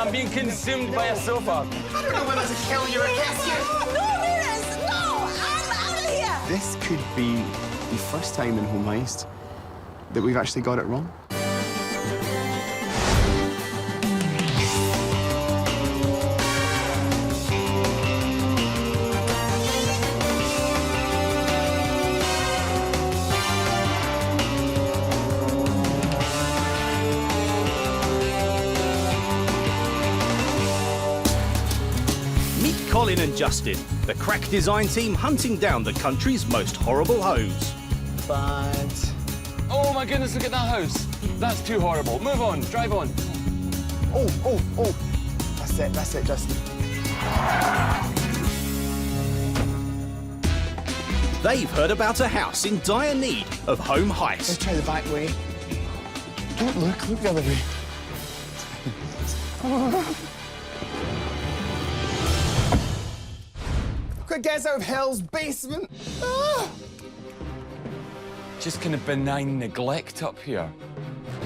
I'm being consumed by a sofa. I don't know whether to kill you or kiss you. No, Venus! No! I'm out of here! This could be the first time in Home Heist that we've actually got it wrong. Colin and Justin, the crack design team hunting down the country's most horrible homes. Bad. Oh my goodness, look at that house. That's too horrible. Move on, drive on. Oh. That's it, Justin. They've heard about a house in dire need of home Let's heist. try the back way. Don't look the other way. Quick, get us out of hell's basement. Ah! Just kind of benign neglect up here.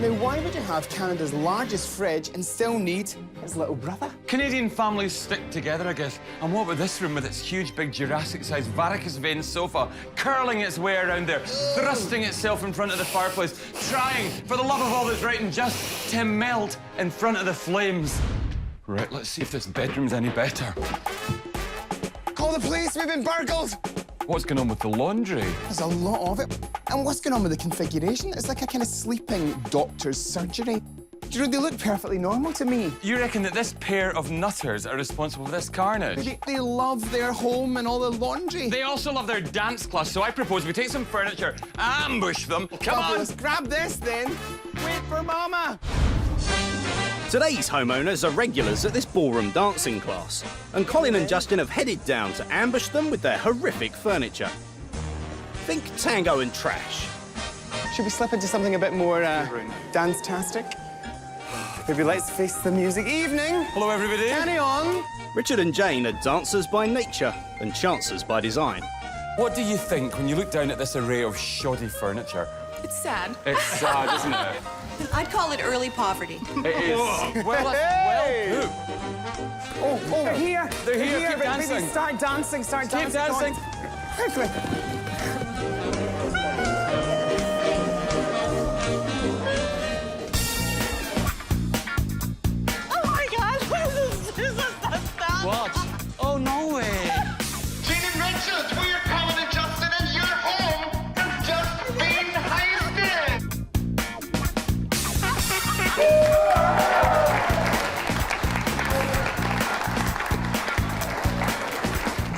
Now, why would you have Canada's largest fridge and still need his little brother? Canadian families stick together, I guess. And what about this room with its huge, big, Jurassic-sized varicose vein sofa, curling its way around there, thrusting itself in front of the fireplace, trying, for the love of all that's right and just, to melt in front of the flames. Right, let's see if this bedroom's any better. Call the police, we've been burgled! What's going on with the laundry? There's a lot of it. And what's going on with the configuration? It's like a kind of sleeping doctor's surgery. Do you know, they look perfectly normal to me. You reckon that this pair of nutters are responsible for this carnage? They love their home and all the laundry. They also love their dance class, so I propose we take some furniture, ambush them. Come on! Fabulous. Grab this, then. Wait for Mama. Today's homeowners are regulars at this ballroom dancing class, and Colin and Justin have headed down to ambush them with their horrific furniture. Think tango and trash. Should we slip into something a bit more dance-tastic? Maybe let's face the music. Evening. Hello, everybody. Carry on. Richard and Jane are dancers by nature and chancers by design. What do you think when you look down at this array of shoddy furniture? It's sad. It's sad, isn't it? I'd call it early poverty. It is. Well, Oh, they're here. They're here. Keep Baby, dancing. Start dancing. Keep dancing. Quickly. Oh my God! This is the stuff. Watch. Oh, no way. Gene and Richard, we're Colin and Justin, and your home has just been heisted.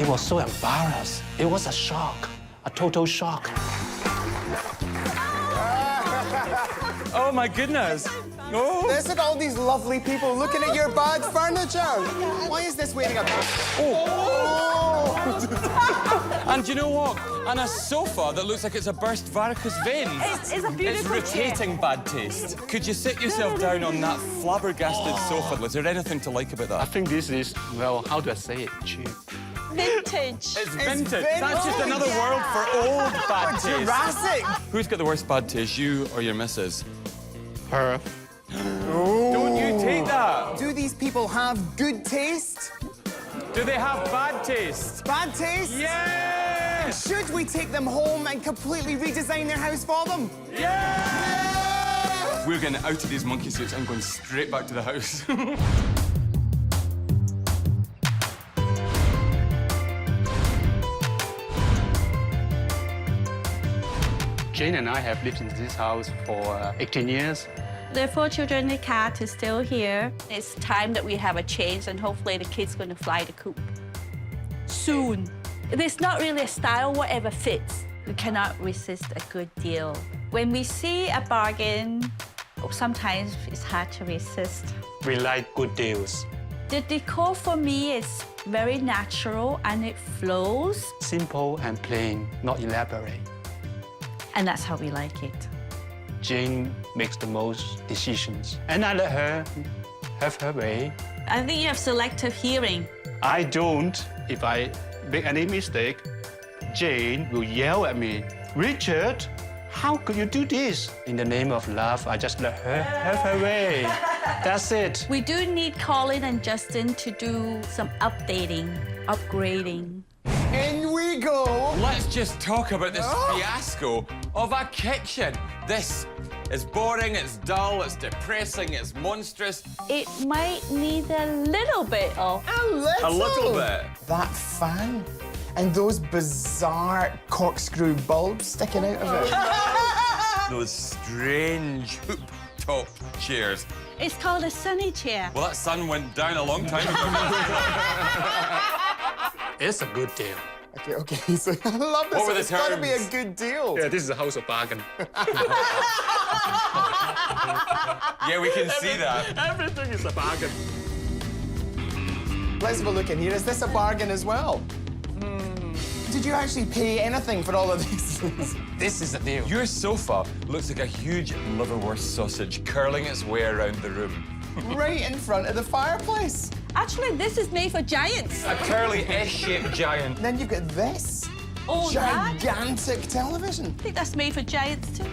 It was so embarrassed. It was a shock, a total shock. Oh, my goodness. Oh. Listen at all these lovely people looking at your bad furniture. Why is this waiting up? Oh. And do you know what? And a sofa that looks like it's a burst varicose vein. It's a beautiful It's rotating bad taste. Could you sit yourself down on that flabbergasted sofa? Is there anything to like about I that? think this is, well, how do I say it? Cheap. Vintage. It's vintage. vintage. That's just another word for old bad taste. Jurassic. Who's got the worst bad taste, you or your missus? Her. Don't you take that. Do these people have good taste? Do they have bad taste? Bad taste? Yes! Should we take them home and completely redesign their house for them? Yeah! We're getting out of these monkey suits and going straight back to the house. Jane and I have lived in this house for 18 years. The 4 children in the cat is still here. It's time that we have a change, and hopefully the kid's going to fly the coop soon. There's not really a style, whatever fits. We cannot resist a good deal. When we see a bargain, sometimes it's hard to resist. We like good deals. The decor for me is very natural and it flows, Simple and plain, not elaborate. and that's how we like it. Jane makes the most decisions, and I let her have her way. I think you have selective hearing. I don't. If I make any mistake, Jane will yell at me. Richard, how could you do this? In the name of love, I just let her have her way. That's it. We do need Colin and Justin to do some updating, upgrading. In we go. Let's just talk about this fiasco of a kitchen. This is boring, it's dull, it's depressing, it's monstrous. It might need a little bit of... A little bit. That fan and those bizarre corkscrew bulbs sticking out of it. Those strange hoop-top chairs. It's called a sunny chair. Well, that sun went down a long time ago. It's a good deal. Okay, so I love this. What were the It's gotta be a terms? good deal. Yeah, this is a house of bargain. Yeah, we can see that. Everything is a bargain. Let's have a look in here. Is this a bargain as well? Did you actually pay anything for all of these things? This is a deal. Your sofa looks like a huge liverwurst sausage curling its way around the room. Right in front of the fireplace. Actually, this is made for giants. A curly S-shaped giant. And then you've got this Oh, that? gigantic television. I think that's made for giants too.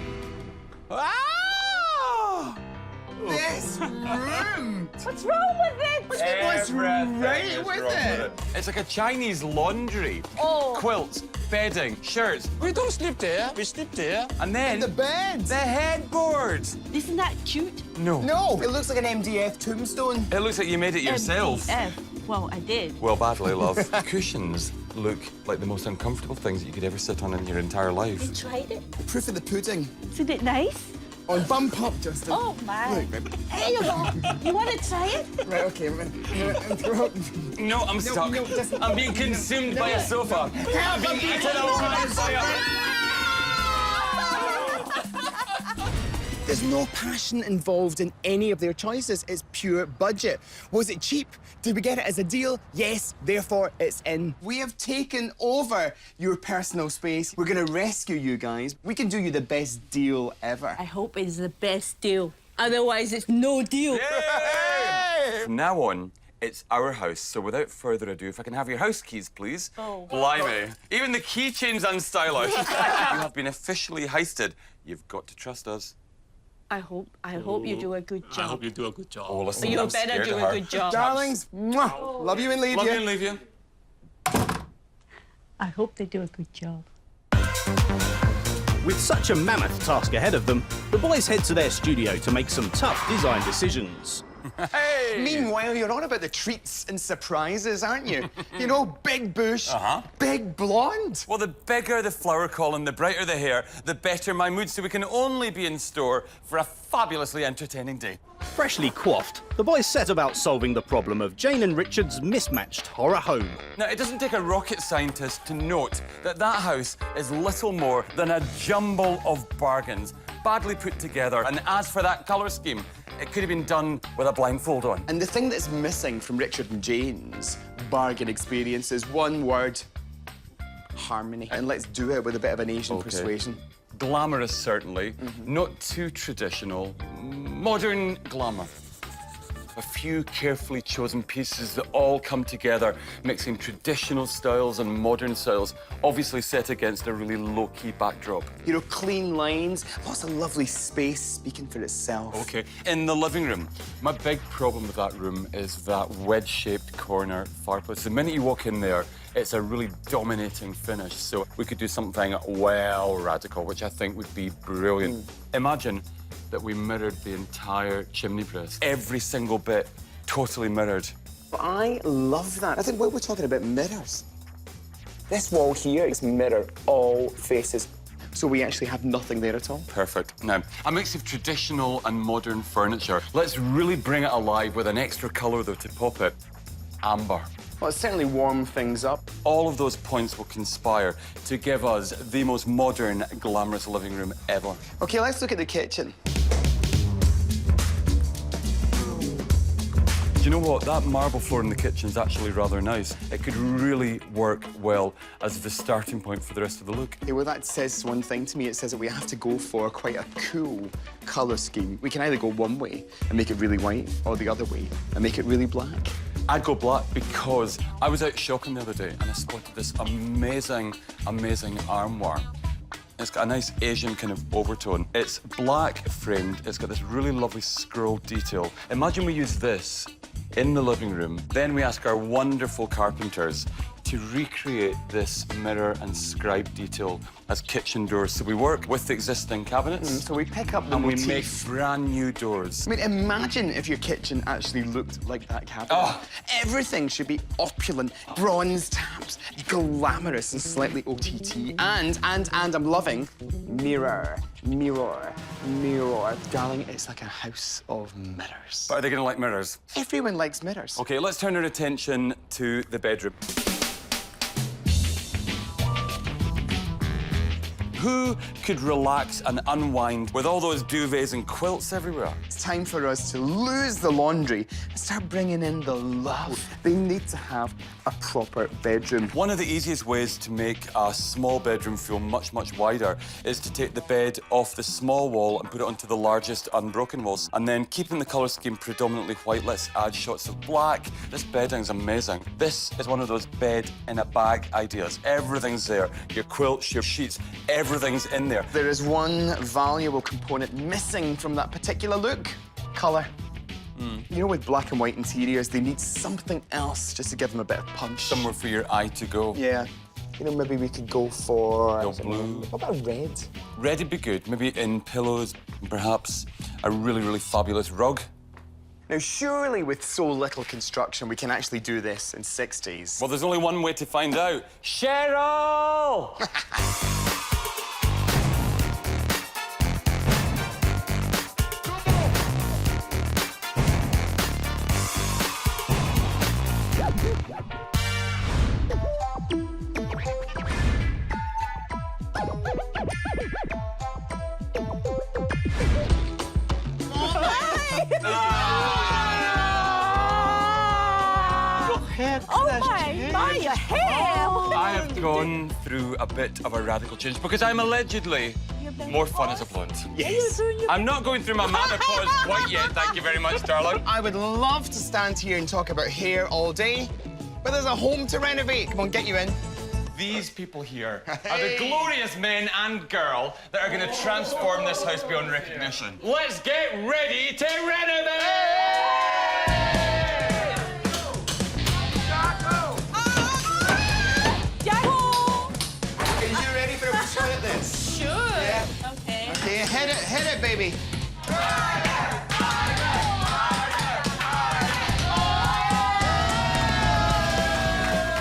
Ah! This room. What's wrong with it? What's Everything right is with wrong it? It's like a Chinese laundry. Oh. Quilts, bedding, shirts, We don't sleep there. We sleep there. and then The bed. the headboards. Isn't that cute? No. No, it looks like an MDF tombstone. It looks like you made it yourself. MDF. Well, I did. Well, badly, love. Cushions look like the most uncomfortable things that you could ever sit on in your entire life. Tried it. Proof of the pudding. Isn't it nice? On bump up, Justin. Oh my. Look, right. There you go. You want to try it? Right, okay. No, I'm stuck. no, Justin. I'm being consumed by a sofa. I'm being eaten alive by a... There's no passion involved in any of their choices. It's pure budget. Was it cheap? Did we get it as a deal? Yes, therefore it's in. We have taken over your personal space. We're gonna rescue you guys. We can do you the best deal ever. I hope it's the best deal. Otherwise, it's no deal. From now on, it's our house. So without further ado, if I can have your house keys, please. Oh. Blimey. Even the keychain's unstylish. You have been officially heisted. You've got to trust us. I hope you do a good job. I hope you do a good job. Oh, listen, You I'm better scared do of a her. good job. Darlings, mwah, love you and leave Love you. you and leave you. I hope they do a good job. With such a mammoth task ahead of them, the boys head to their studio to make some tough design decisions. Hey! Meanwhile, you're on about the treats and surprises, aren't you? You know, big bush, big blonde. Well, the bigger the flower, Colin, the brighter the hair, the better my mood, so we can only be in store for a fabulously entertaining day. Freshly coiffed, the boys set about solving the problem of Jane and Richard's mismatched horror home. Now, it doesn't take a rocket scientist to note that that house is little more than a jumble of bargains, badly put together. And as for that colour scheme, it could have been done with a blindfold on. And the thing that's missing from Richard and Jane's bargain experience is one word: harmony. And let's do it with a bit of an Asian persuasion. Glamorous, certainly. Not too traditional. Modern glamour. A few carefully chosen pieces that all come together, mixing traditional styles and modern styles, obviously set against a really low-key backdrop. You know, clean lines, lots of lovely space speaking for itself. Okay, in the living room, my big problem with that room is that wedge-shaped corner fireplace. The minute you walk in there, it's a really dominating finish. So we could do something well radical, which I think would be brilliant. Imagine that we mirrored the entire chimney breast. Every single bit, totally mirrored. I love that. I think we're talking about mirrors. This wall here is mirror all faces. So we actually have nothing there at all. Perfect. Now, a mix of traditional and modern furniture. Let's really bring it alive with an extra colour, though, to pop it. Amber. Well, it's certainly warm things up. All of those points will conspire to give us the most modern, glamorous living room ever. Okay, let's look at the kitchen. Do you know what? That marble floor in the kitchen is actually rather nice. It could really work well as the starting point for the rest of the look. Okay, well, that says one thing to me. It says that we have to go for quite a cool colour scheme. We can either go one way and make it really white, or the other way and make it really black. I'd go black because I was out shopping the other day and I spotted this amazing, amazing armoire. It's got a nice Asian kind of overtone. It's black framed. It's got this really lovely scroll detail. Imagine we use this in the living room. Then we ask our wonderful carpenters to recreate this mirror and scribe detail as kitchen doors. So we work with the existing cabinets. So we pick up the and we motif. make brand new doors. I mean, imagine if your kitchen actually looked like that cabinet. Oh. Everything should be opulent, bronze taps, glamorous and slightly OTT. And I'm loving mirror, mirror, mirror. Darling, it's like a house of mirrors. But are they gonna like mirrors? Everyone likes mirrors. Okay, let's turn our attention to the bedroom. Who could relax and unwind with all those duvets and quilts everywhere? It's time for us to lose the laundry and start bringing in the love. They need to have a proper bedroom. One of the easiest ways to make a small bedroom feel much, much wider is to take the bed off the small wall and put it onto the largest unbroken walls. And then keeping the colour scheme predominantly white, let's add shots of black. This bedding's amazing. This is one of those bed in a bag ideas. Everything's there. Your quilts, your sheets, everything's in there. There is one valuable component missing from that particular look: colour. You know, with black and white interiors, they need something else just to give them a bit of punch. Somewhere for your eye to go. Yeah. You know, maybe we could go for... Go blue. What about red? Red would be good. Maybe in pillows, perhaps a really, really fabulous rug. Now, surely with so little construction, we can actually do this in 6 days. Well, there's only one way to find out. Cheryl! Oh my, your hair! I have gone through a bit of a radical change because I'm allegedly more fun as a blonde. Yes. I'm not going through my menopause quite yet, thank you very much, darling. I would love to stand here and talk about hair all day, but there's a home to renovate. Come on, get you in. These people here are the glorious men and girl that are going to transform this house beyond recognition. Let's get ready to renovate! Are you ready for a shot at this? Sure. Yeah. Okay. Okay, hit it, baby.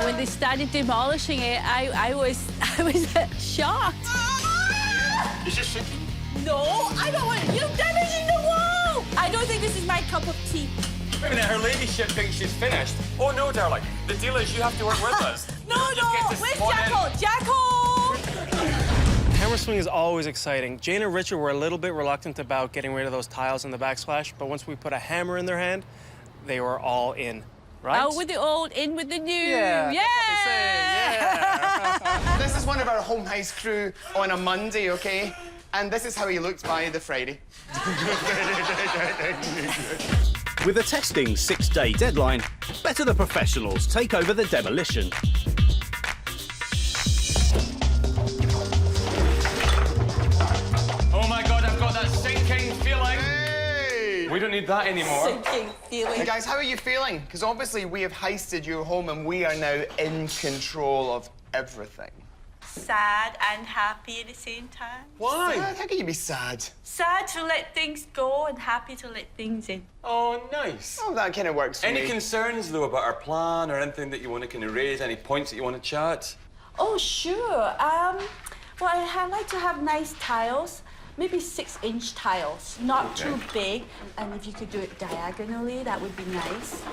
When they started demolishing it, I was shocked. Is this shaking? No, I don't want you damaging the wall. I don't think this is my cup of tea. Wait a minute, her ladyship thinks she's finished. Oh no, darling. The deal is you have to work with us. No, You don't just get to where's spawn in. Jackal? Jackal! Hammer swing is always exciting. Jane and Richard were a little bit reluctant about getting rid of those tiles in the backsplash, but once we put a hammer in their hand, they were all in, right? Out with the old, in with the new. Yeah, Yeah. that's what they say, yeah. This is one of our home heist crew on a Monday, okay? And this is how he looked by the Friday. With a testing 6-day deadline, better the professionals take over the demolition. Oh my God, I've got that sinking feeling. Hey! We don't need that anymore. Sinking feeling. Hey guys, how are you feeling? Because obviously we have heisted your home and we are now in control of everything. Sad and happy at the same time. Why? Sad? How can you be sad? Sad to let things go and happy to let things in. Oh, nice. Oh, that kind of works for Any me. concerns, though, about our plan or anything that you want to kind of raise? Any points that you want to chat? Oh, sure. Well, I'd like to have nice tiles, maybe 6-inch tiles, not too big. And if you could do it diagonally, that would be nice.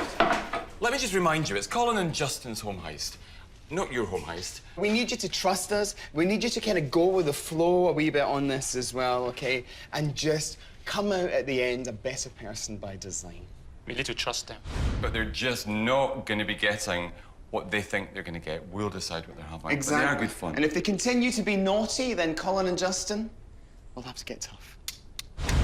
Let me just remind you, it's Colin and Justin's home heist, not your home heist. We need you to trust us. We need you to kind of go with the flow a wee bit on this as well, okay? And just come out at the end a better person by design. We need to trust them. But they're just not going to be getting what they think they're going to get. We'll decide what they're having. But they are good fun. And if they continue to be naughty, then Colin and Justin will have to get tough.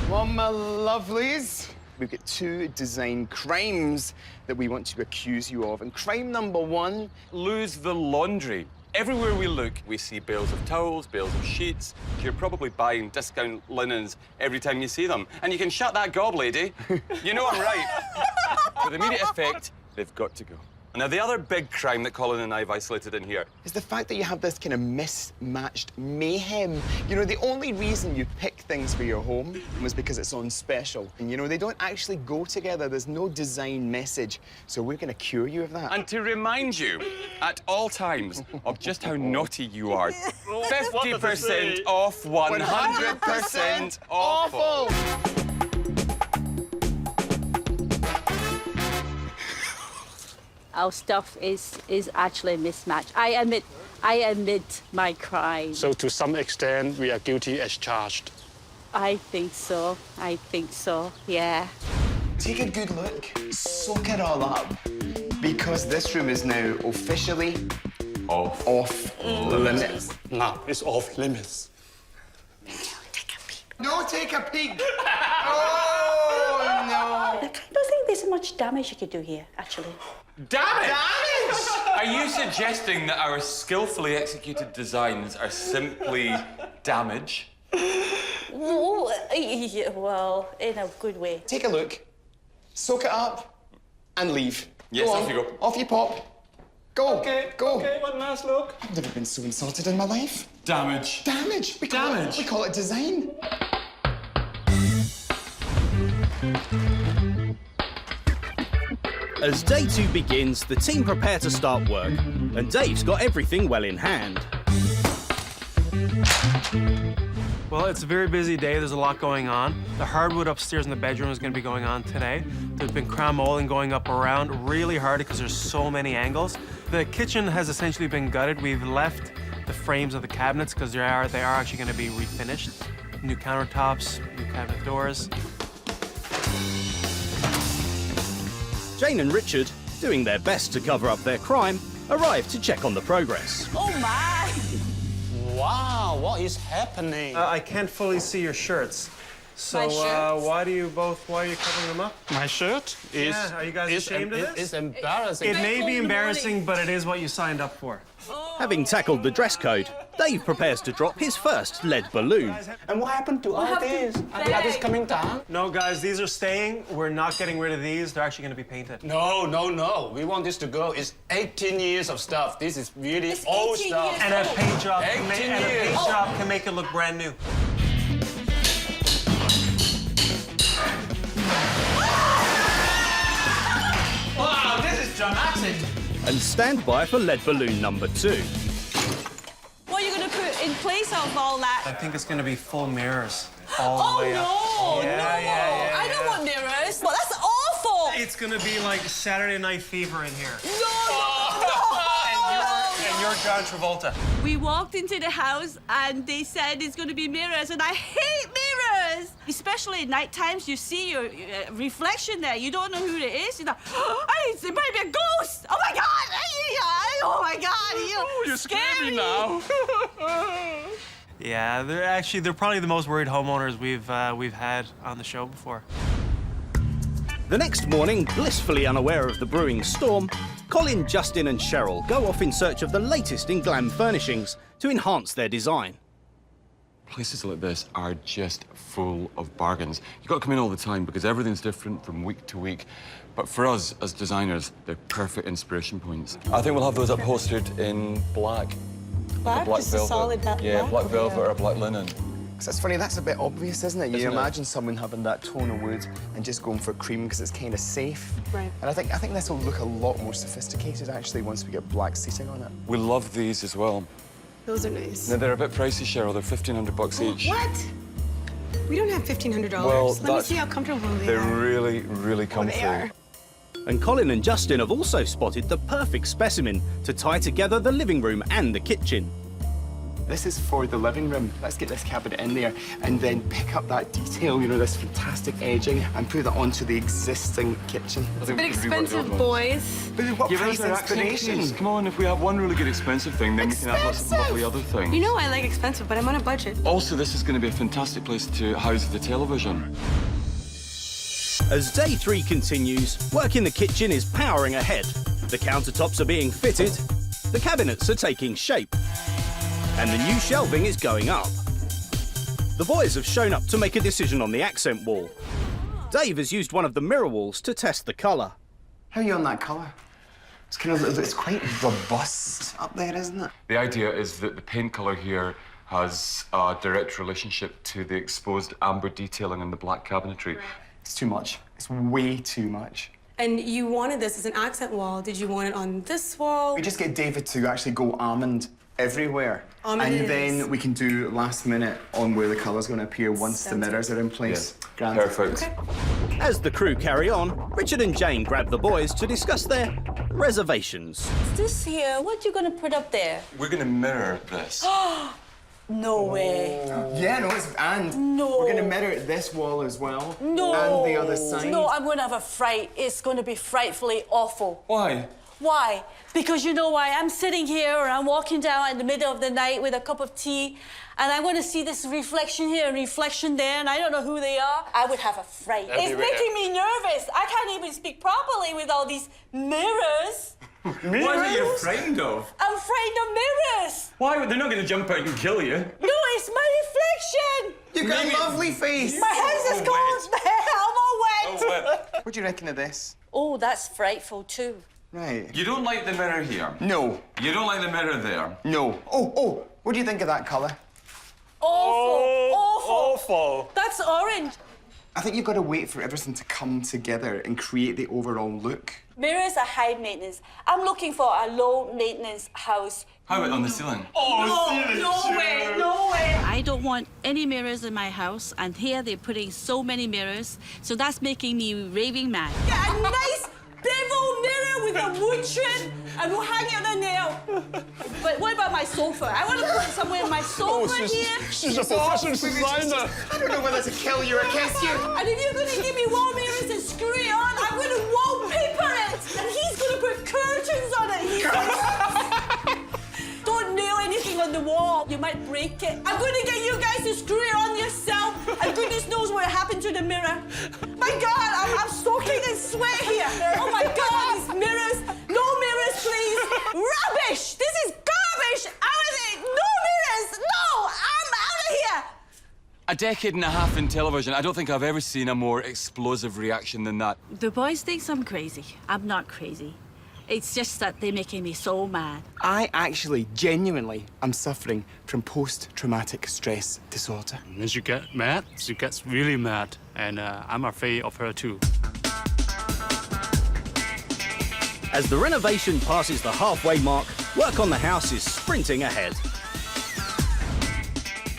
Well, my lovelies, we've got 2 design crimes that we want to accuse you of. And crime number 1... Lose the laundry. Everywhere we look, we see bales of towels, bales of sheets. You're probably buying discount linens every time you see them. And you can shut that gob, lady. You know I'm right. With immediate effect, they've got to go. Now, the other big crime that Colin and I have isolated in here Is the fact that you have this kind of mismatched mayhem. You know, the only reason you pick things for your home was because it's on special. And, you know, they don't actually go together. There's no design message. So we're going to cure you of that. And to remind you at all times of just how naughty you are, 50% off, 100% awful. Our stuff is actually a mismatch. I admit my crime. So to some extent, we are guilty as charged. I think so. Yeah. Take a good look. Soak it all up. Because this room is now officially off limits. Now it's off limits. No, take a peek. Oh, no. I don't think there's much damage you could do here, actually. Damn it! Are you suggesting that our skillfully executed designs are simply damage? Well, in a good way. Take a look. Soak it up and leave. Yes, Go off on. you go. Off you pop. Go. Go. Okay, one last look. I've never been so insulted in my life. Damage. Damage. We call it design. As day 2 begins, the team prepare to start work, and Dave's got everything well in hand. Well, it's a very busy day. There's a lot going on. The hardwood upstairs in the bedroom is going to be going on today. There's been crown molding going up around really hard because there's so many angles. The kitchen has essentially been gutted. We've left the frames of the cabinets because they are actually going to be refinished. New countertops, new cabinet doors. Jane and Richard, doing their best to cover up their crime, arrive to check on the progress. Oh my! Wow, what is happening? I can't fully see your shirts. So My shirts? why are you covering them up? My shirt is... Yeah, are you guys ashamed of this? It's embarrassing. It may cold be in the embarrassing, but it is what you signed up for. Having tackled the dress code, Dave prepares to drop his first lead balloon. And what happened to all this? Are these coming down? No, guys, these are staying. We're not getting rid of these. They're actually going to be painted. No, no, no. We want this to go. It's 18 years of stuff. This is really old 18 stuff. years. And a paint job, 18 years. can make it look brand new. Wow, this is dramatic. And stand by for lead balloon number 2. What are you going to put in place of all that? I think it's going to be full mirrors all the way up. Oh, no, Yeah, no. yeah, I don't yeah. want mirrors. Well, that's awful. It's going to be like Saturday Night Fever in here. And you're John Travolta. We walked into the house and they said it's going to be mirrors, and I hate mirrors. Especially at night times, you see your reflection there. You don't know who it is. You're like, it might be a ghost. Oh my God! Oh my God! You're Scared me now. Yeah, they're probably the most worried homeowners we've had on the show before. The next morning, blissfully unaware of the brewing storm, Colin, Justin and Cheryl go off in search of the latest in glam furnishings to enhance their design. Places like this are just full of bargains. You've got to come in all the time because everything's different from week to week. But for us, as designers, they're perfect inspiration points. I think we'll have those upholstered in black. Black? Just a solid black? Yeah, black velvet or black linen. Because it's funny, that's a bit obvious, isn't it? You Isn't it? imagine someone having that tone of wood and just going for cream because it's kind of safe. Right. And I think this will look a lot more sophisticated, actually, once we get black seating on it. We love these as well. Those are nice. Now, they're a bit pricey, Cheryl. They're $1,500 each. What? We don't have $1,500. Well, Let me that's- see how comfortable they They're are. really, really comfy. They are. And Colin and Justin have also spotted the perfect specimen to tie together the living room and the kitchen. This is for the living room. Let's get this cabinet in there and then pick up that detail, you know, this fantastic edging, and put that onto the existing kitchen. It's a bit expensive, boys. But what Give price us our accent, inspiration? please. Come on, if we have one really good expensive thing, then we can have lots of lovely other things. You know I like expensive, but I'm on a budget. Also, this is going to be a fantastic place to house the television. As day 3 continues, work in the kitchen is powering ahead. The countertops are being fitted, The cabinets are taking shape, and the new shelving is going up. The boys have shown up to make a decision on the accent wall. Dave has used one of the mirror walls to test the colour. How are you on that colour? It's kind of, it's quite robust up there, isn't it? The idea is that the paint colour here has a direct relationship to the exposed amber detailing in the black cabinetry. It's too much. It's way too much. And you wanted this as an accent wall. Did you want it on this wall? We just get David to actually go almond everywhere. Almond and it then is. we can do last minute on where the colour's going to appear once the mirrors are in place. Yeah. Grand. Perfect. Okay. As the crew carry on, Richard and Jane grab the boys to discuss their reservations. This here, what you gonna put up there? We're going to mirror this. No way. Yeah, no, and No. we're going to mirror this wall as well. No. And the other side. No, I'm gonna have a fright. It's gonna be frightfully awful. Why? Why? Because you know why? I'm sitting here or I'm walking down in the middle of the night with a cup of tea and I'm going to see this reflection here and reflection there and I don't know who they are. I would have a fright. It's making me nervous. I can't even speak properly with all these mirrors. What are you frightened of? I'm frightened of mirrors. Why? They're not going to jump out and kill you. No, it's my reflection. You've got a lovely face. My hands is cold. I'm all wet. What do you reckon of this? Oh, that's frightful too. Right. You don't like the mirror here. No. You don't like the mirror there. No. Oh, what do you think of that colour? Awful. Awful. That's orange. I think you've got to wait for everything to come together and create the overall look. Mirrors are high maintenance. I'm looking for a low maintenance house. How about on the ceiling? No way, no way. I don't want any mirrors in my house, and here they're putting so many mirrors, so that's making me raving mad. Yeah, a nice bevel mirror with a wood trim, and we'll hang it on a nail. But what about my sofa? I want to put it somewhere in my sofa here. She's a professional designer. I don't know whether to kill you or kiss you. And if you're going to give me wall mirrors and screw it on, I'm going to wallpaper it, and he's going to put curtains on it. Don't nail anything on the wall. You might break it. I'm going to get you guys to screw it on yourself. And goodness knows what happened to the mirror. My God, I'm soaking in sweat here. Oh my God, these mirrors. No mirrors, please. Rubbish. This is garbage. Out of it. No mirrors. No, I'm out of here. A decade and a half in television, I don't think I've ever seen a more explosive reaction than that. The boys think I'm crazy. I'm not crazy. It's just that they're making me so mad. I actually, genuinely, am suffering from post-traumatic stress disorder. When she gets mad, she gets really mad. And I'm afraid of her too. As the renovation passes the halfway mark, work on the house is sprinting ahead.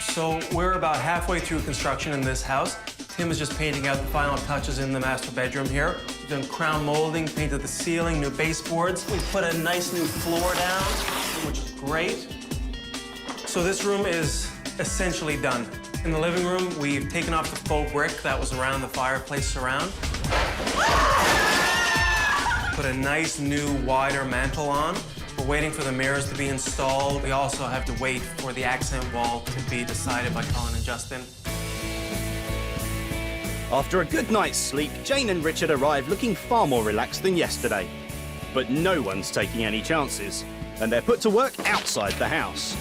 So we're about halfway through construction in this house. Tim is just painting out the final touches in the master bedroom here. We've done crown molding, painted the ceiling, new baseboards. We put a nice new floor down, which is great. So this room is essentially done. In the living room, we've taken off the faux brick that was around the fireplace surround. Put a nice new wider mantle on. We're waiting for the mirrors to be installed. We also have to wait for the accent wall to be decided by Colin and Justin. After a good night's sleep, Jane and Richard arrive looking far more relaxed than yesterday. But no one's taking any chances, and they're put to work outside the house.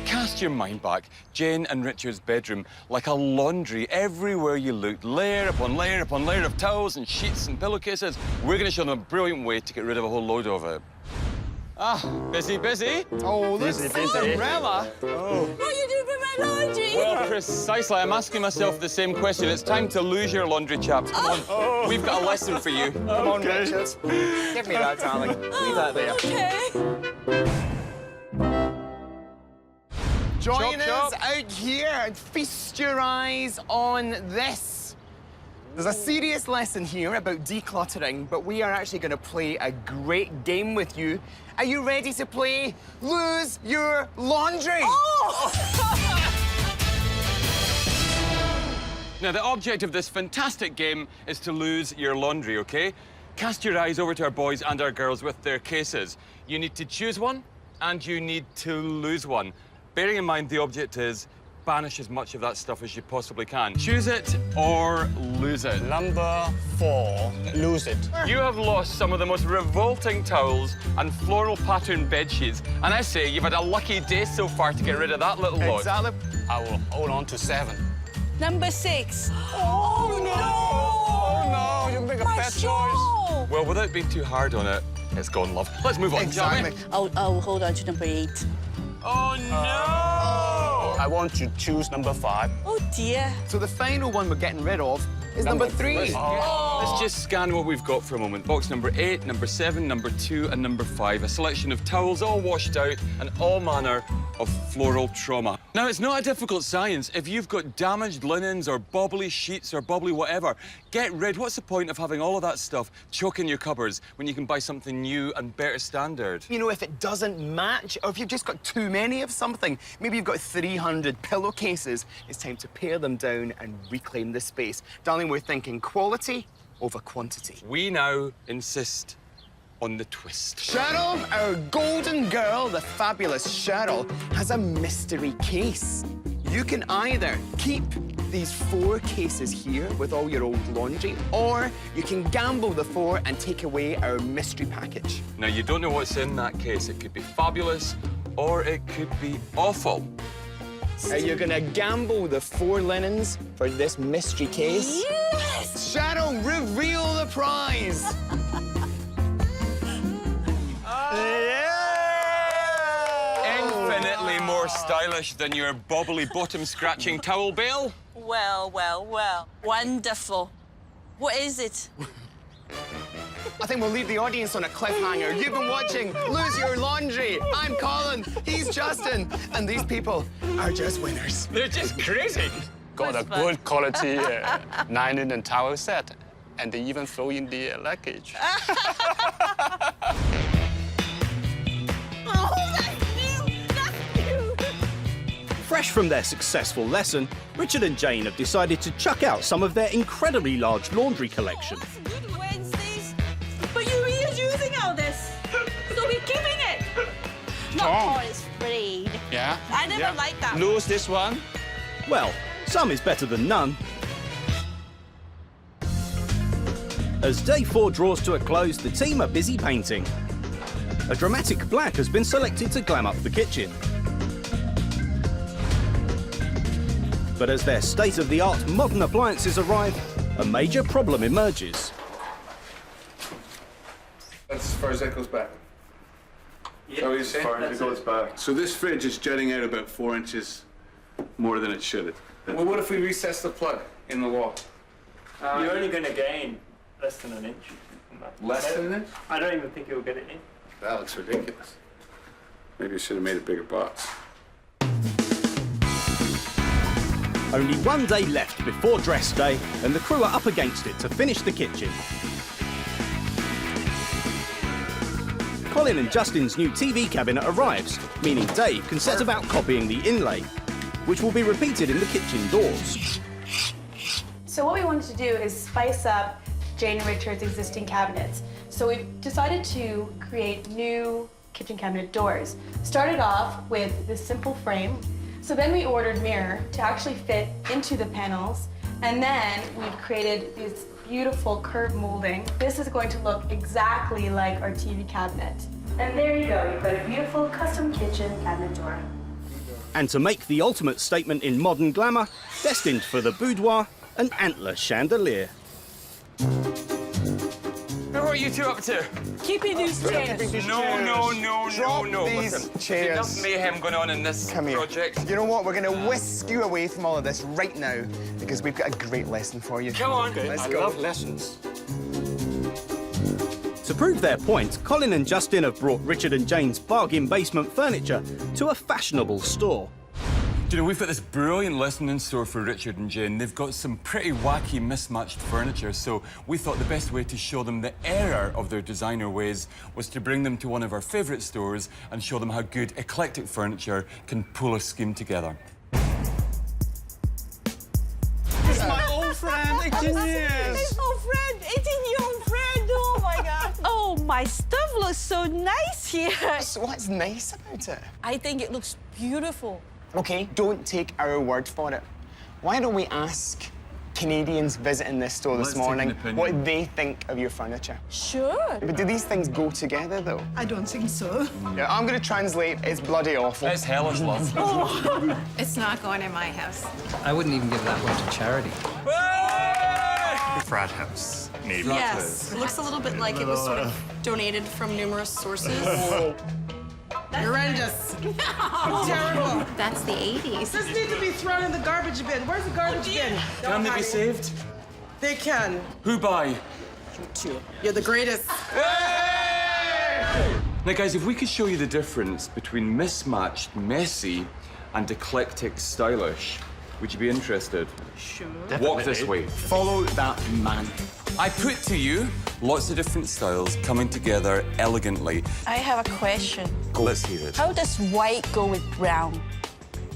Cast your mind back, Jane and Richard's bedroom, like a laundry everywhere you looked, layer upon layer upon layer of towels and sheets and pillowcases. We're going to show them a brilliant way to get rid of a whole load of it. Ah, busy, busy. Oh, this is umbrella. What are you doing with my laundry? Well, precisely. I'm asking myself the same question. It's time to lose your laundry, chaps. Come on. We've got a lesson for you. Come on, Richard. Give me that, darling. Leave that there. Okay. Join Chop, us out here and feast your eyes on this. There's a serious lesson here about decluttering, but we are actually going to play a great game with you. Are you ready to play Lose Your Laundry? Now, the object of this fantastic game is to lose your laundry, OK? Cast your eyes over to our boys and our girls with their cases. You need to choose one, and you need to lose one. Bearing in mind the object is banish as much of that stuff as you possibly can. Choose it or lose it. Number 4, lose it. You have lost some of the most revolting towels and floral pattern bed sheets, and I say you've had a lucky day so far to get rid of that little lot. Exactly. I will hold on to 7. Number 6. Oh, no! Oh no, you make a My bad choice. shawl! Well, without being too hard on it, it's gone, love. Let's move on, shall we? Exactly. I'll hold on to number 8. Oh, no! I want to choose number 5. Oh, dear. So the final one we're getting rid of is number 3. Let's just scan what we've got for a moment. Box number 8, number 7, number 2, and number 5. A selection of towels all washed out and all manner of floral trauma. Now, it's not a difficult science. If you've got damaged linens or bobbly sheets or bobbly whatever, get rid. What's the point of having all of that stuff choking your cupboards when you can buy something new and better standard? You know, if it doesn't match, or if you've just got too many of something, maybe you've got 300 pillowcases, it's time to pare them down and reclaim the space. Darling, we're thinking quality over quantity. We now insist on the twist. Cheryl, our golden girl, the fabulous Cheryl, has a mystery case. You can either keep these 4 cases here with all your old laundry, or you can gamble the 4 and take away our mystery package. Now, you don't know what's in that case. It could be fabulous or it could be awful. You're gonna gamble the 4 linens for this mystery case. Yes! Cheryl, reveal the prize! Infinitely more stylish than your bobbly bottom-scratching towel bale. Well, well, well. Wonderful. What is it? I think we'll leave the audience on a cliffhanger. You've been watching Lose Your Laundry. I'm Colin, he's Justin, and these people are just winners. They're just crazy. Got a good quality linen and towel set. And they even throw in the luggage. Oh, that's new! That's new! Fresh from their successful lesson, Richard and Jane have decided to chuck out some of their incredibly large laundry collection. Good Wednesdays. But you're reusing all this. So we're keeping it. Not Tom. Paul's afraid. Yeah? I never liked that. Lose this one. Well, some is better than none. As day 4 draws to a close, the team are busy painting. A dramatic black has been selected to glam up the kitchen. But as their state-of-the-art modern appliances arrive, a major problem emerges. That's as far as that goes back. Yeah, So as far as it goes back. So this fridge is jutting out about 4 inches more than it should. Well, what if we recess the plug in the wall? You're only going to gain less than an inch from that. Less than an inch? I don't even think you'll get it in. That looks ridiculous. Maybe you should have made a bigger box. Only one day left before dress day, and the crew are up against it to finish the kitchen. Colin and Justin's new TV cabinet arrives, meaning Dave can set about copying the inlay, which will be repeated in the kitchen doors. So what we wanted to do is spice up Jane and Richard's existing cabinets. So we decided to create new kitchen cabinet doors. Started off with this simple frame. So then we ordered mirror to actually fit into the panels. And then we've created this beautiful curved molding. This is going to look exactly like our TV cabinet. And there you go, you've got a beautiful custom kitchen cabinet door. And to make the ultimate statement in modern glamour, destined for the boudoir, an antler chandelier. Now, what are you two up to? Keeping these chairs. No. these Listen, chairs. enough mayhem going on in this Come here. project. You know what? We're gonna whisk you away from all of this right now because we've got a great lesson for you. Come on. Let's I go. love lessons. To prove their point, Colin and Justin have brought Richard and Jane's bargain basement furniture to a fashionable store. Do you know, we've got this brilliant lesson in store for Richard and Jane. They've got some pretty wacky, mismatched furniture, so we thought the best way to show them the error of their designer ways was to bring them to one of our favourite stores and show them how good eclectic furniture can pull a scheme together. It's my old friend, 18 years. It's old friend, 18-year-old friend. Oh my God. Oh, my stuff looks so nice here. So what's nice about it? I think it looks beautiful. Okay, don't take our word for it. Why don't we ask Canadians visiting this store this Let's take an morning opinion. what they think of your furniture? Sure. But do these things go together, though? I don't think so. Yeah, I'm going to translate. It's bloody awful. It's hellish, love. It's not going in my house. I wouldn't even give that one to charity. Frat house, maybe. Yes. It looks a little bit like it was sort of donated from numerous sources. Horrendous. Terrible. That's the 80s. This needs to be thrown in the garbage bin. Where's the garbage bin? Can they be saved? They can. Who by? You're the greatest. Now, guys, if we could show you the difference between mismatched, messy, and eclectic, stylish, would you be interested? Sure. Walk this way. Follow that man. I put to you lots of different styles coming together elegantly. I have a question. Let's hear it. How does white go with brown?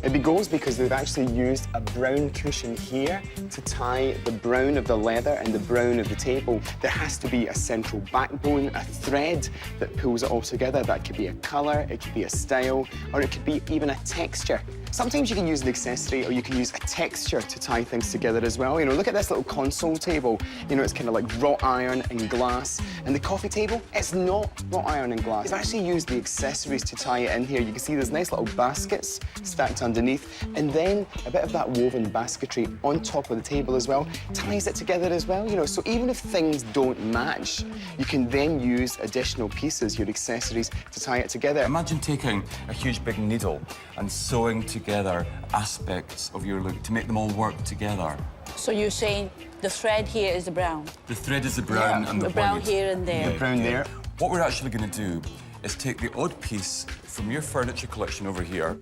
It goes because they've actually used a brown cushion here to tie the brown of the leather and the brown of the table. There has to be a central backbone, a thread that pulls it all together. That could be a colour, it could be a style, or it could be even a texture. Sometimes you can use an accessory or you can use a texture to tie things together as well. You know, look at this little console table. You know, it's kind of like wrought iron and glass. And the coffee table, it's not wrought iron and glass. They've actually used the accessories to tie it in here. You can see there's nice little baskets stacked underneath, and then a bit of that woven basketry on top of the table as well ties it together as well, you know. So even if things don't match, you can then use additional pieces, your accessories, to tie it together. Imagine taking a huge big needle and sewing together aspects of your look to make them all work together. So you're saying the thread here is the brown? The thread is the brown and the brown white. here and there. The brown there. What we're actually going to do is take the odd piece from your furniture collection over here.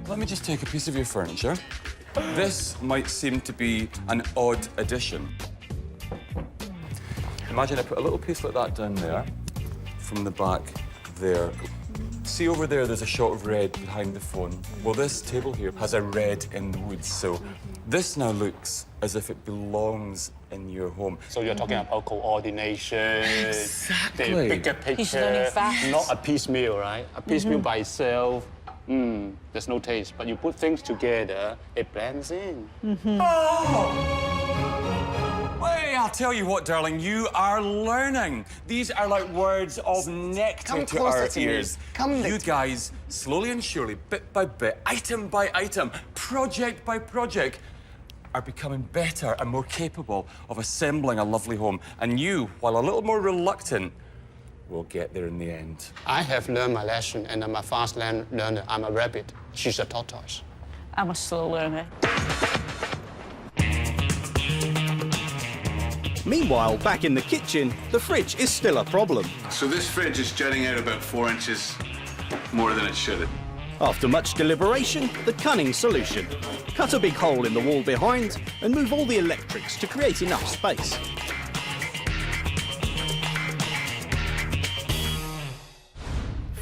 Let me just take a piece of your furniture. This might seem to be an odd addition. Imagine I put a little piece like that down there, from the back there. See over there, there's a shot of red behind the phone. Well, this table here has a red in the woods, so this now looks as if it belongs in your home. So you're talking about coordination, Exactly. the bigger He's learning picture, fast. not a piecemeal, right? A piecemeal by itself, there's no taste. But you put things together, it blends in. Wait, I'll tell you what, darling, you are learning. These are like words of nectar Come to closer our to me. ears. Come You next. guys, slowly and surely, bit by bit, item by item, project by project, are becoming better and more capable of assembling a lovely home. And you, while a little more reluctant, will get there in the end. I have learned my lesson, and I'm a fast learner. I'm a rabbit. She's a tortoise. I'm a slow learner. Meanwhile, back in the kitchen, the fridge is still a problem. So this fridge is jutting out about 4 inches more than it should. After much deliberation, the cunning solution. Cut a big hole in the wall behind and move all the electrics to create enough space.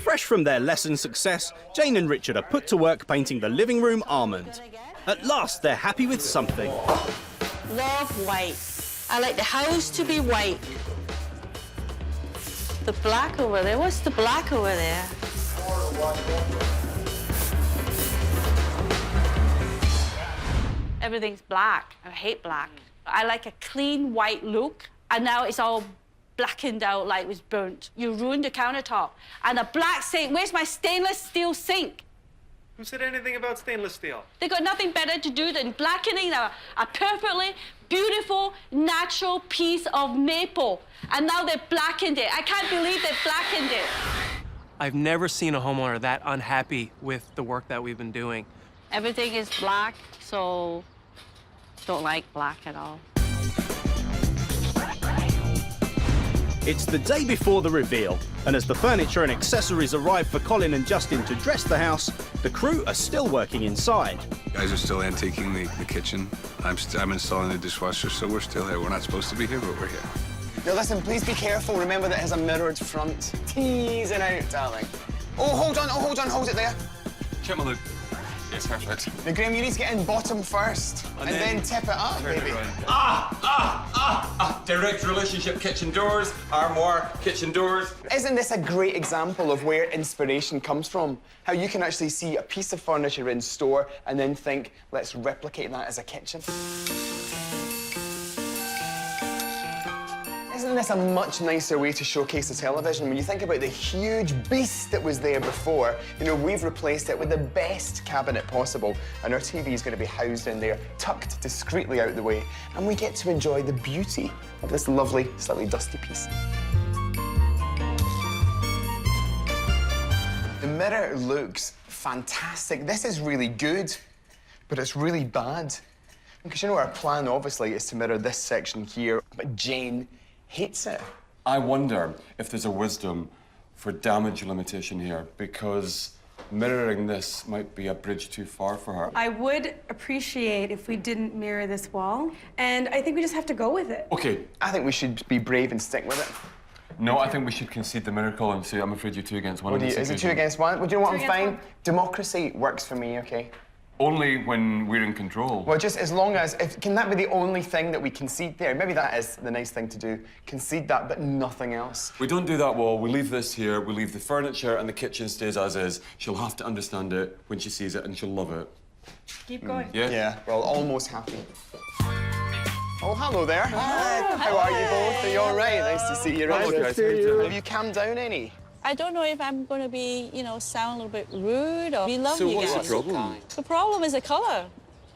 Fresh from their lesson success, Jane and Richard are put to work painting the living room almond. At last, they're happy with something. Love white. I like the house to be white. The black over there. What's the black over there? Everything's black. I hate black. I like a clean white look, and now it's all blackened out like it was burnt. You ruined the countertop. And a black sink. Where's my stainless steel sink? Who said anything about stainless steel? They got nothing better to do than blackening a perfectly beautiful, natural piece of maple. And now they've blackened it. I can't believe they've blackened it. I've never seen a homeowner that unhappy with the work that we've been doing. Everything is black, so don't like black at all. It's the day before the reveal, and as the furniture and accessories arrive for Colin and Justin to dress the house, the crew are still working inside. Guys are still antiquing the kitchen. I'm installing the dishwasher, so we're still here. We're not supposed to be here, but we're here. Now listen, please be careful. Remember that it has a mirrored front. Teasing out, darling. Oh, hold on, hold it there. Check my look. Perfect. Now, Graham, you need to get in bottom first, and then tip it up, Turn it baby. around. Direct relationship kitchen doors, armoire, kitchen doors. Isn't this a great example of where inspiration comes from? How you can actually see a piece of furniture in store and then think, let's replicate that as a kitchen. Isn't this a much nicer way to showcase a television? When you think about the huge beast that was there before, you know, we've replaced it with the best cabinet possible, and our TV is going to be housed in there, tucked discreetly out the way, and we get to enjoy the beauty of this lovely, slightly dusty piece. The mirror looks fantastic. This is really good, but it's really bad. Because you know our plan, obviously, is to mirror this section here, but Jane hates it. I wonder if there's a wisdom for damage limitation here, because mirroring this might be a bridge too far for her. I would appreciate if we didn't mirror this wall, and I think we just have to go with it. Okay. I think we should be brave and stick with it. No, I think we should concede the miracle and say, I'm afraid you're 2 against 1. Is it 2 against 1? Well, do you know what? I'm fine. Democracy works for me, okay? Only when we're in control. Well, just as long as... can that be the only thing that we concede there? Maybe that is the nice thing to do. Concede that, but nothing else. We don't do that wall. We leave this here. We leave the furniture and the kitchen stays as is. She'll have to understand it when she sees it and she'll love it. Keep going. Yeah? Yeah, well, almost happy. Oh, hello there. Hi. How are you both? Are you all right? Nice to see you. Hello, guys. Have you calmed down any? I don't know if I'm going to be, you know, sound a little bit rude or... We love So you what's guys. the problem? The problem is the colour.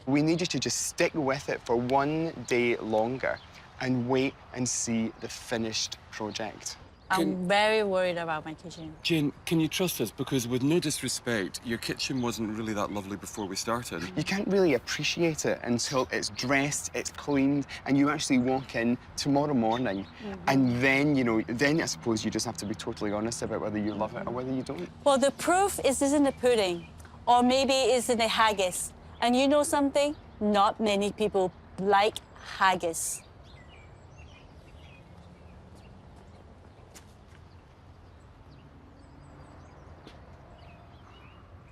We need you to just stick with it for 1 day longer and wait and see the finished project. I'm very worried about my kitchen. Jane, can you trust us? Because with no disrespect, your kitchen wasn't really that lovely before we started. You can't really appreciate it until it's dressed, it's cleaned, and you actually walk in tomorrow morning. And then, you know, then I suppose you just have to be totally honest about whether you love it or whether you don't. Well, the proof is in the pudding, or maybe it's in the haggis. And you know something? Not many people like haggis.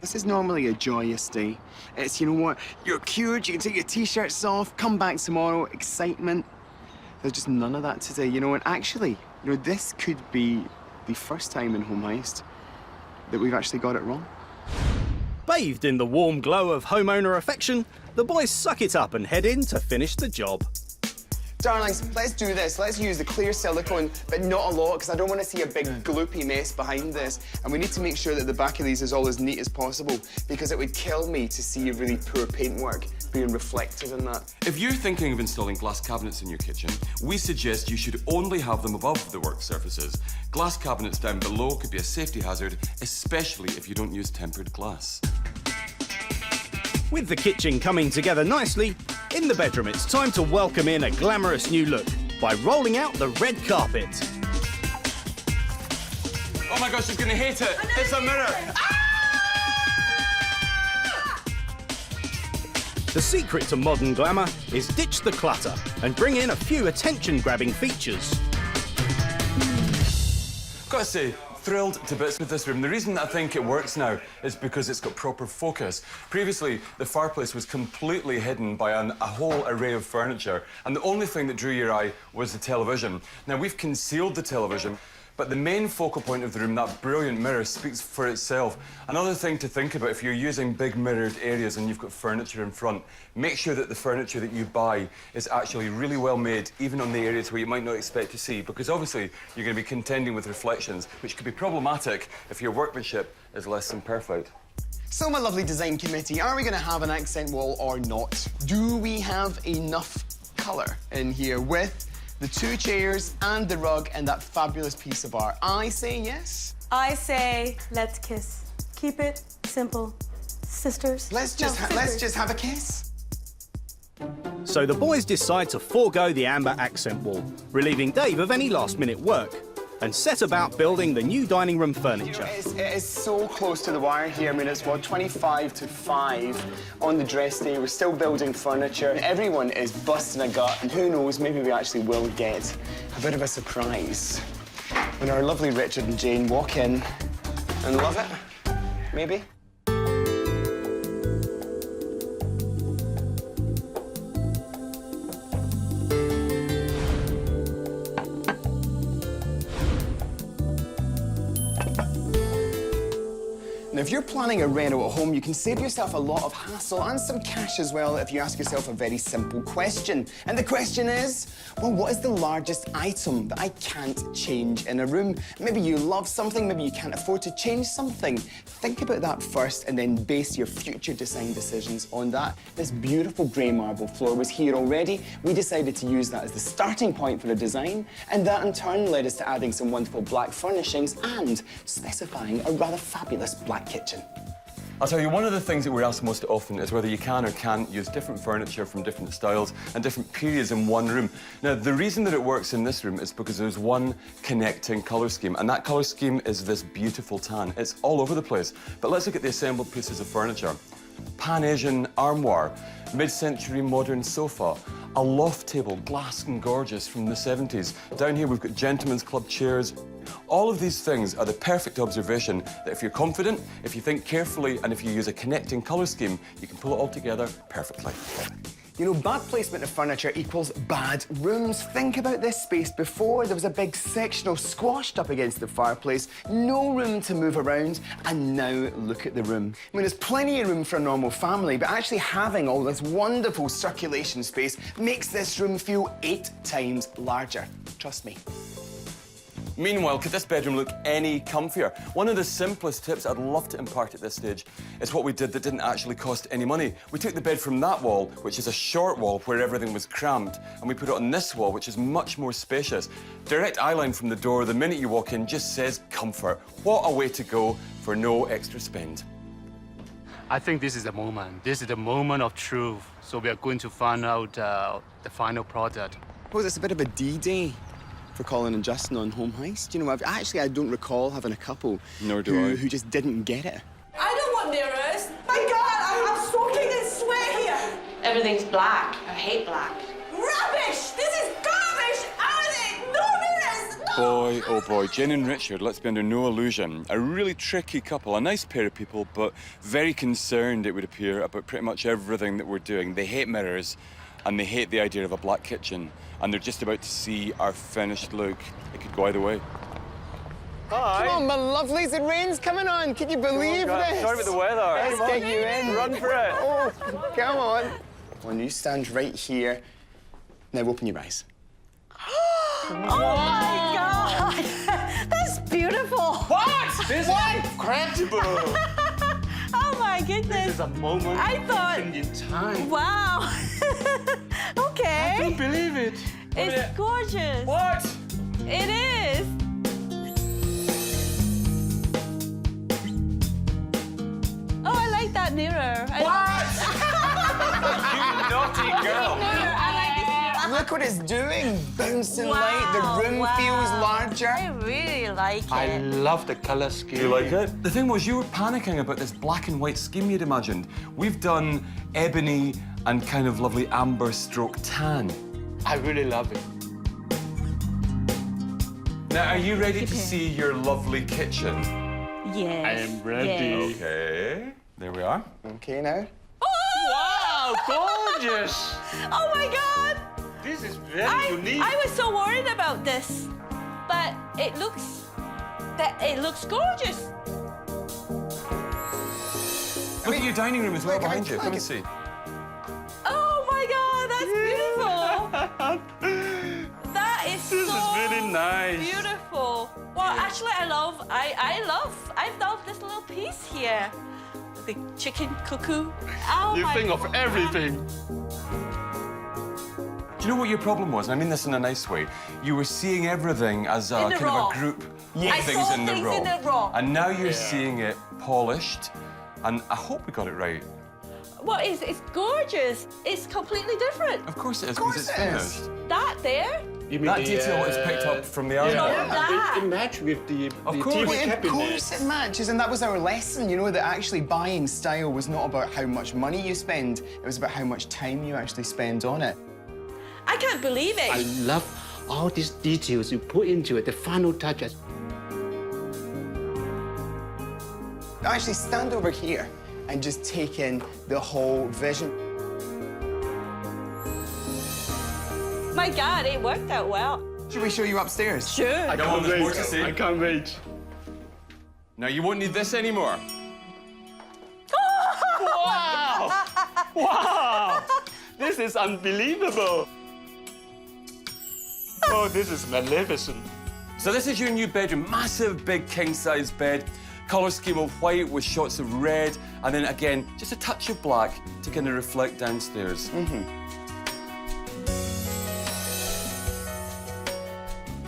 This is normally a joyous day. It's, you know what, you're cured, you can take your T-shirts off, come back tomorrow, excitement. There's just none of that today, you know, and actually, you know, this could be the first time in Home Heist that we've actually got it wrong. Bathed in the warm glow of homeowner affection, the boys suck it up and head in to finish the job. Darlings, let's do this. Let's use the clear silicone, but not a lot, because I don't want to see a big gloopy mess behind this. And we need to make sure that the back of these is all as neat as possible, because it would kill me to see really poor paintwork being reflected in that. If you're thinking of installing glass cabinets in your kitchen, we suggest you should only have them above the work surfaces. Glass cabinets down below could be a safety hazard, especially if you don't use tempered glass. With the kitchen coming together nicely, in the bedroom it's time to welcome in a glamorous new look by rolling out the red carpet. Oh my gosh, she's gonna hate it. It's a mirror. The secret to modern glamour is ditch the clutter and bring in a few attention-grabbing features. Gotta say, thrilled to bits with this room. The reason I think it works now is because it's got proper focus. Previously, the fireplace was completely hidden by a whole array of furniture, and the only thing that drew your eye was the television. Now, we've concealed the television, but the main focal point of the room, that brilliant mirror, speaks for itself. Another thing to think about if you're using big mirrored areas and you've got furniture in front, make sure that the furniture that you buy is actually really well made, even on the areas where you might not expect to see, because obviously you're going to be contending with reflections, which could be problematic if your workmanship is less than perfect. So, my lovely design committee, are we going to have an accent wall or not? Do we have enough colour in here with the 2 chairs and the rug and that fabulous piece of art? I say yes. I say, let's kiss. Keep it simple, sisters. Let's just have a kiss. So the boys decide to forego the amber accent wall, relieving Dave of any last-minute work, and set about building the new dining room furniture. It is so close to the wire here. I mean, it's, what, 25 to 5 on the dress day. We're still building furniture. Everyone is busting a gut, and who knows, maybe we actually will get a bit of a surprise when our lovely Richard and Jane walk in and love it. Maybe. if you're planning a reno at home, you can save yourself a lot of hassle and some cash as well if you ask yourself a very simple question. And the question is, well, what is the largest item that I can't change in a room? Maybe you love something, maybe you can't afford to change something. Think about that first and then base your future design decisions on that. This beautiful grey marble floor was here already. We decided to use that as the starting point for a design, and that in turn led us to adding some wonderful black furnishings and specifying a rather fabulous black kitchen. I'll tell you, one of the things that we're asked most often is whether you can or can't use different furniture from different styles and different periods in one room. Now, the reason that it works in this room is because there's one connecting colour scheme, and that colour scheme is this beautiful tan. It's all over the place. But let's look at the assembled pieces of furniture. Pan-Asian armoire, mid-century modern sofa, a loft table, glass and gorgeous from the 70s. Down here, we've got gentlemen's club chairs. All of these things are the perfect observation that if you're confident, if you think carefully, and if you use a connecting colour scheme, you can pull it all together perfectly. You know, bad placement of furniture equals bad rooms. Think about this space before. There was a big sectional squashed up against the fireplace, no room to move around, and now look at the room. I mean, there's plenty of room for a normal family, but actually having all this wonderful circulation space makes this room feel 8 times larger. Trust me. Meanwhile, could this bedroom look any comfier? One of the simplest tips I'd love to impart at this stage is what we did that didn't actually cost any money. We took the bed from that wall, which is a short wall where everything was cramped, and we put it on this wall, which is much more spacious. Direct eye line from the door, the minute you walk in, just says comfort. What a way to go for no extra spend. I think this is the moment. This is the moment of truth. So we are going to find out the final product. Well, it's a bit of a D-Day for Colin and Justin on Home Heist. You know, I don't recall having a couple who just didn't get it. I don't want mirrors. My God, I'm soaking in sweat here. Everything's black. I hate black. Rubbish! This is garbage! Everything! No mirrors! No! Boy, oh boy, Jen and Richard, let's be under no illusion. A really tricky couple, a nice pair of people, but very concerned, it would appear, about pretty much everything that we're doing. They hate mirrors, and they hate the idea of a black kitchen. And they're just about to see our finished look. It could go either way. Hi. Come on, my lovelies, the rain's coming on. Can you believe this? Sorry about the weather. Let's get you in. Run for it. Oh, come on. Well, you stand right here. Now open your eyes. Oh my God! That's beautiful. What? This is incredible. Oh my goodness. This is a moment in time. Wow. Okay. I don't believe it. It's gorgeous. What? It is. Oh, I like that mirror. What? You naughty girl. I like this mirror. Look what it's doing. Bouncing Wow, light. The room feels larger. I really like it. I love the color scheme. Do you like it? The thing was, you were panicking about this black and white scheme you'd imagined. We've done ebony and kind of lovely amber stroke tan. I really love it. Now, are you ready to see your lovely kitchen? Yes. I am ready. Yes. Okay, there we are. Okay, now. Wow, gorgeous! Oh my God! This is very unique. I was so worried about this, but it looks gorgeous. Look at your dining room as well behind you. Come and see. Oh my God, that's beautiful. That is This so is really nice. beautiful. Well, actually, I love this little piece here. The chicken cuckoo. Oh You my think of everything. Do you know what your problem was? And I mean this in a nice way. You were seeing everything as a In the kind raw. of a group of I things saw in the things raw. in the raw. And now you're seeing it polished. And I hope we got it right. Well, it's gorgeous. It's completely different. Of course it is, course because it's it is. finished. That there. You mean That the, detail is picked up from the artwork. that. It matches with the course. TV Well, of cabinet. course it matches, and that was our lesson, you know, that actually buying style was not about how much money you spend, it was about how much time you actually spend on it. I can't believe it. I love all these details you put into it, the final touches. Actually, stand over here and just take in the whole vision. My God, it worked out well. Should we show you upstairs? Sure. Come on, there's more to see. I can't wait. Now, you won't need this anymore. Wow! This is unbelievable. Oh, this is magnificent. So this is your new bedroom. Massive, big, king-size bed. Colour scheme of white with shots of red. And then, again, just a touch of black to kind of reflect downstairs.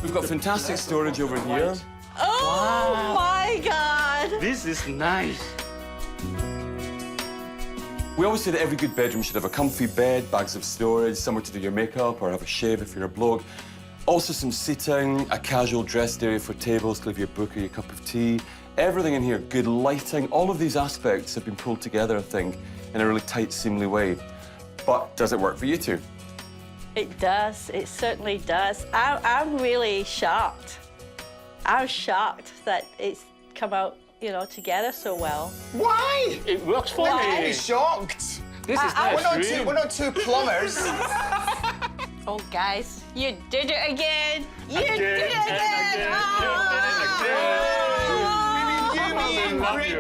We've got fantastic storage over here. Oh my God! This is nice. We always say that every good bedroom should have a comfy bed, bags of storage, somewhere to do your makeup or have a shave if you're a bloke. Also some seating, a casual dressed area for tables to leave your book or your cup of tea. Everything in here, good lighting. All of these aspects have been pulled together, I think, in a really tight, seamly way. But does it work for you two? It does. It certainly does. I'm really shocked. I'm shocked that it's come out, you know, together so well. Why? It works for Why are me. you shocked? This is We're not two plumbers. Oh, guys, you did it again. You did it and again.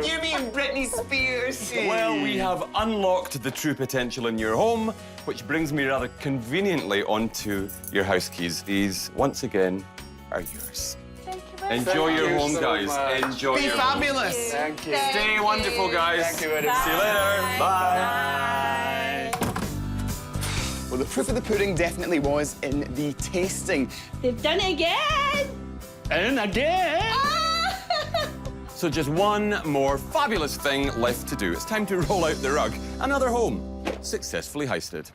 You mean Britney Spears? Well, we have unlocked the true potential in your home, which brings me rather conveniently onto your house keys. These, once again, are yours. Thank you very much. Enjoy your you home, so guys. much. Enjoy Be your home. fabulous. Thank you. Stay wonderful, guys. Thank you very much. See you later. Bye. Well, the proof of the pudding definitely was in the tasting. They've done it again. And again. So just one more fabulous thing left to do. It's time to roll out the rug. Another home successfully heisted.